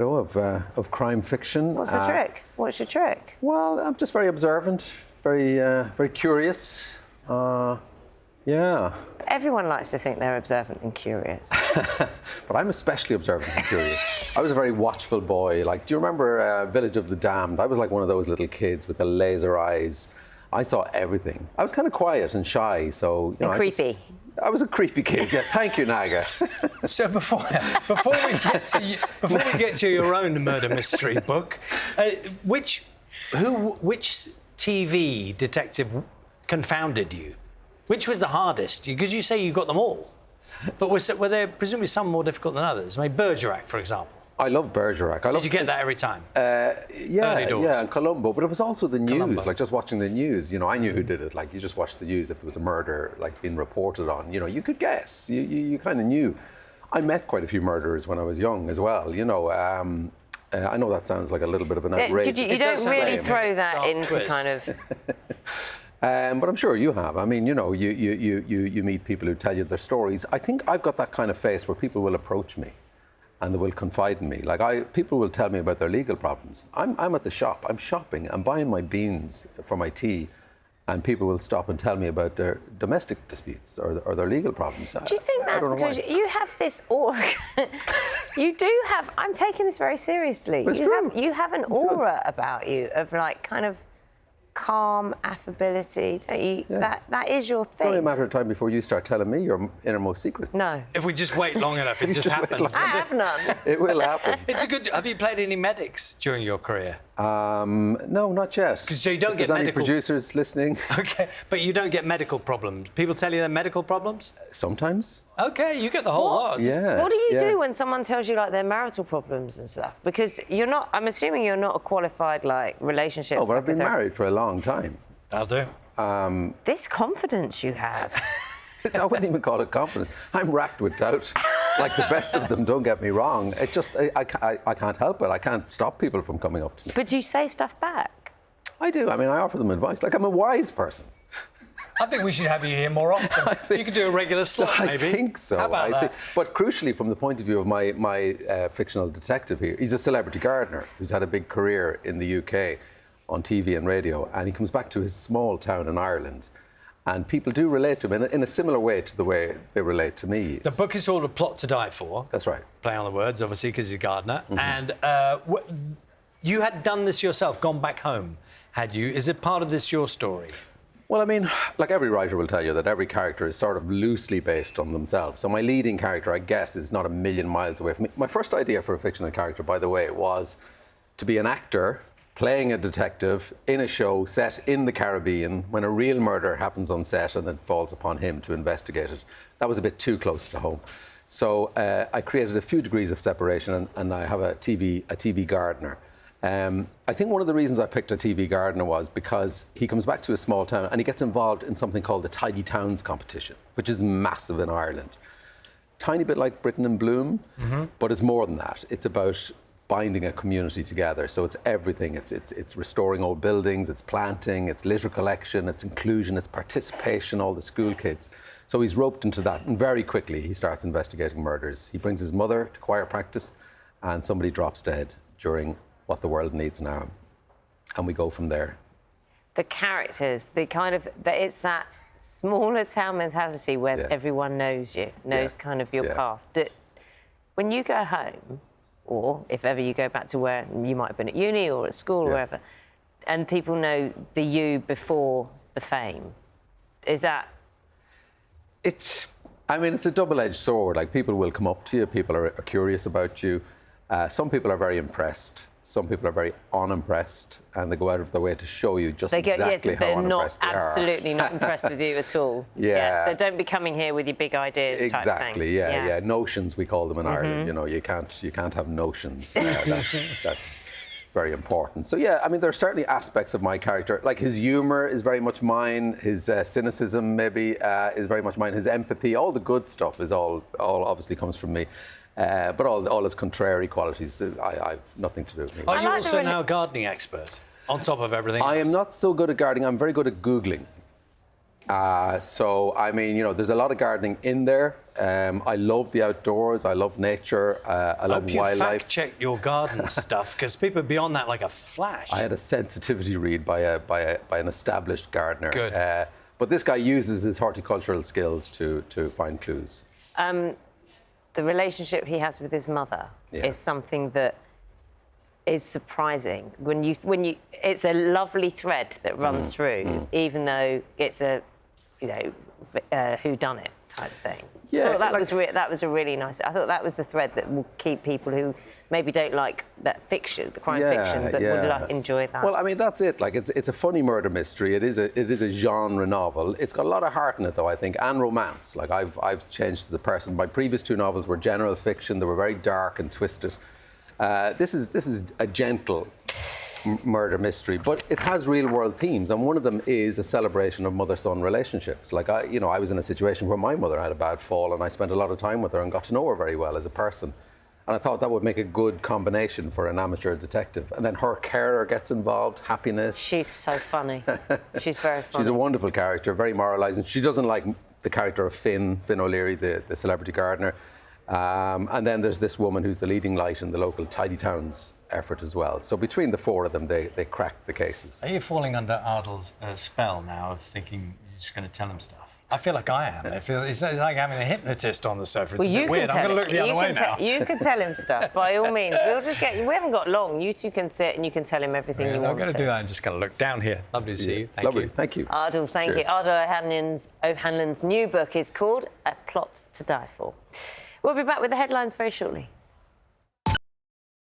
Of crime fiction. What's the trick? What's your trick? Well, I'm just very observant, very curious. Yeah. Everyone likes to think they're observant and curious. But I'm especially observant and curious. I was a very watchful boy. Like, do you remember Village of the Damned? I was like one of those little kids with the laser eyes. I saw everything. I was kind of quiet and shy, so... And creepy. I was a creepy kid, yeah. Thank you, Naga. So before we get to your own murder mystery book, which TV detective confounded you? Which was the hardest? Because you say you got them all, but were there presumably some more difficult than others? I mean, Bergerac, for example. I love Bergerac. Did you get that every time? Yeah, and Columbo. But it was also the news, Columbo. like just watching the news. You know, I knew who did it. Like, you just watched the news if there was a murder, like, being reported on. You know, you could guess. You kind of knew. I met quite a few murderers when I was young as well. You know, I know that sounds like a little bit of an outrage. You don't really throw that into kind of... But I'm sure you have. I mean, you know, you meet people who tell you their stories. I think I've got that kind of face where people will approach me and they will confide in me. Like, people will tell me about their legal problems. I'm at the shop, I'm shopping, I'm buying my beans for my tea, and people will stop and tell me about their domestic disputes or their legal problems. Do you think that's because you have this aura? You do have... I'm taking this very seriously. You have an aura about you of, like, kind of calm affability, don't you? Yeah. That is your thing. It's only a matter of time before you start telling me your innermost secrets. No. If we just wait long enough, it just happens. I have none. It will happen. It's a good... Have you played any medics during your career? No, not yet. So you don't get medical... medical... any producers listening? OK, but you don't get medical problems. People tell you they're medical problems? Sometimes. OK, you get the whole lot. Yeah. What do you do when someone tells you, like, their marital problems and stuff? Because you're not... I'm assuming you're not a qualified, like, relationship... Oh, but I've been married for a long time. That'll do. This confidence you have. I wouldn't even call it confidence. I'm racked with doubt. Like the best of them, don't get me wrong. It just... I can't help it. I can't stop people from coming up to me. But do you say stuff back? I do. I mean, I offer them advice. Like, I'm a wise person. I think we should have you here more often. You could do a regular slot, maybe. I think so. How about that? But crucially, from the point of view of my fictional detective here, he's a celebrity gardener who's had a big career in the UK on TV and radio, and he comes back to his small town in Ireland, and people do relate to him in a similar way to the way they relate to me. The book is called A Plot to Die For. That's right. Play on the words, obviously, because he's a gardener. Mm-hmm. And you had done this yourself, gone back home, had you? Is it part of this your story? Well, I mean, like every writer will tell you that every character is sort of loosely based on themselves. So my leading character, I guess, is not a million miles away from me. My first idea for a fictional character, by the way, was to be an actor playing a detective in a show set in the Caribbean when a real murder happens on set and it falls upon him to investigate it. That was a bit too close to home. So I created a few degrees of separation, and I have a TV gardener. I think one of the reasons I picked a TV gardener was because he comes back to a small town and he gets involved in something called the Tidy Towns competition, which is massive in Ireland. Tiny bit like Britain in Bloom, but it's more than that. It's about binding a community together. So it's everything. It's restoring old buildings, it's planting, it's litter collection, it's inclusion, it's participation, all the school kids. So he's roped into that, and very quickly he starts investigating murders. He brings his mother to choir practice, and somebody drops dead during what the world needs now. And we go from there. The characters, it's that smaller town mentality where everyone knows you, knows kind of your past. When you go home, or if ever you go back to where you might have been at uni or at school or wherever, and people know the you before the fame, is that... I mean, it's a double-edged sword. Like, people will come up to you, people are curious about you. Some people are very impressed. Some people are very unimpressed, and they go out of their way to show you just exactly how unimpressed they are. They're absolutely not impressed with you at all. So don't be coming here with your big ideas type thing. Exactly, yeah. Notions, we call them in Ireland. You know, you can't have notions. That's very important. So, yeah, I mean, there are certainly aspects of my character. Like, his humour is very much mine. His cynicism, maybe, is very much mine. His empathy, all the good stuff is all obviously comes from me. But all his contrary qualities, I have nothing to do with me. Are you also now a gardening expert, on top of everything else? I am not so good at gardening. I'm very good at Googling. So, I mean, you know, there's a lot of gardening in there. I love the outdoors. I love nature. I love Hope you wildlife. fact-check your garden stuff, because people are beyond that like a flash. I had a sensitivity read by an established gardener. Good. But this guy uses his horticultural skills to find clues. The relationship he has with his mother is something that is surprising. When you, it's a lovely thread that runs through, even though it's a, you know, whodunit type thing. Yeah, I thought that was a really nice. I thought that was the thread that will keep people who maybe don't like that fiction, the crime fiction, but would enjoy that. Well, I mean, that's it. Like, it's a funny murder mystery. It is a genre novel. It's got a lot of heart in it, though, I think, and romance. Like, I've changed as a person. My previous two novels were general fiction. They were very dark and twisted. This is a gentle murder mystery, but it has real-world themes, and one of them is a celebration of mother-son relationships. Like, I was in a situation where my mother had a bad fall, and I spent a lot of time with her and got to know her very well as a person. And I thought that would make a good combination for an amateur detective. And then her carer gets involved, happiness. She's so funny. She's very funny. She's a wonderful character, very moralising. She doesn't like the character of Finn O'Leary, the celebrity gardener. And then there's this woman who's the leading light in the local tidy towns effort as well. So between the four of them, they crack the cases. Are you falling under Ardal's spell now of thinking you're just going to tell him stuff? I feel like I am. It's like having a hypnotist on the sofa. It's a bit weird. I'm going to look the other way now. You can tell him stuff, by all means. We'll just get. We haven't got long. You two can sit and you can tell him everything you want to. I'm going to do that. I'm just going to look down here. Lovely to see you. Thank you. Thank you. Ardal, thank you. Ardal O'Hanlon's new book is called A Plot to Die For. We'll be back with the headlines very shortly.